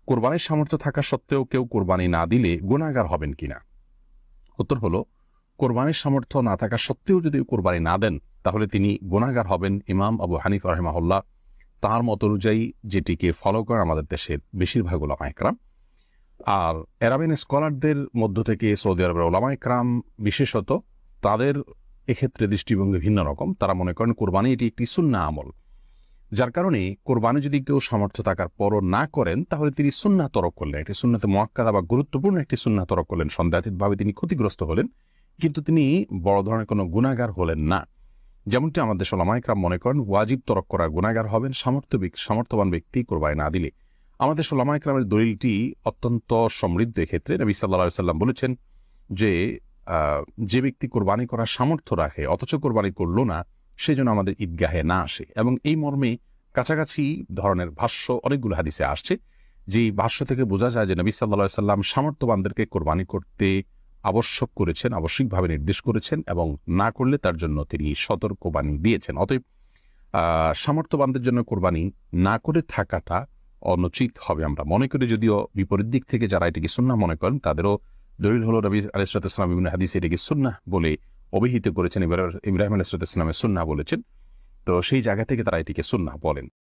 কোরবানির সামর্থ্য থাকা সত্ত্বেও কেউ কোরবানি না দিলে গুনাহগার হবেন কিনা? উত্তর হলো, কোরবানির সামর্থ্য না থাকা সত্ত্বেও যদি কোরবানি না দেন তাহলে তিনি গুনাহগার হবেন। ইমাম আবু হানিফা রাহিমাহুল্লাহ তাঁর মত অনুযায়ী যেটিকে ফলো করেন আমাদের দেশের বেশিরভাগ উলামা ইকরাম। আর আরাবিয়ান স্কলারদের মধ্য থেকে সৌদি আরবের উলামা ইকরাম বিশেষত, তাদের এক্ষেত্রে দৃষ্টিভঙ্গি ভিন্ন রকম। তারা মনে করেন কোরবানি এটি একটি সুন্নাহ আমল, যার কারণে কোরবানি যদি কেউ সামর্থ্য থাকার পরও না করেন তাহলে তিনি সুন্নাহ তরক করলেন, একটি সুন্নাতে মুআক্কাদা বা গুরুত্বপূর্ণ একটি সুন্নাহ তরক করলেন। সন্দেহাতীতভাবে তিনি ক্ষতিগ্রস্ত হলেন, কিন্তু তিনি বড় ধরনের কোনো গুনাহগার হলেন না। যেমনটি আমাদের দেশের উলামা ইকরাম মনে করেন ওয়াজিব তরক করার গুনাহগার হবেন সামর্থ্যবান ব্যক্তি কোরবানি না দিলে। আমাদের দেশের উলামা ইকরামের দলিলটি অত্যন্ত সমৃদ্ধ। এক্ষেত্রে নবী সাল্লাল্লাহু আলাইহি সাল্লাম বলেছেন যে যে ব্যক্তি কোরবানি করার সামর্থ্য রাখে অথচ কোরবানি করলো না, সে যেন আমাদের ঈদগাহে না আসে। এবং এই মর্মে কাছাকাছি ধরনের ভাষ্য অনেকগুলো হাদিসে আসছে, যে ভাষ্য থেকে বোঝা যায় যে নবী সাল্লাল্লাহু আলাইহি সাল্লাম সামর্থ্যবানদেরকে কোরবানি করতে আবশ্যক করেছেন, আবশ্যিকভাবে নির্দেশ করেছেন, এবং না করলে তার জন্য তিনি সতর্কবাণী দিয়েছেন। অতএব সামর্থ্যবানদের জন্য কোরবানি না করে থাকাটা অনুচিত হবে আমরা মনে করি। যদিও বিপরীত দিক থেকে যারা এটিকে সুন্নাহ মনে করেন তাদেরও দলিল হলো নবী আলাইহিস সালাম বিভিন্ন হাদিসে এটিকে সুন্নাহ বলে অভিহিত করেছেন, ইব্রাহিম আলাইহিস সালামের সুন্নাহ বলেছেন। তো সেই জায়গা থেকে তারা এটিকে সুন্নাহ বলেন।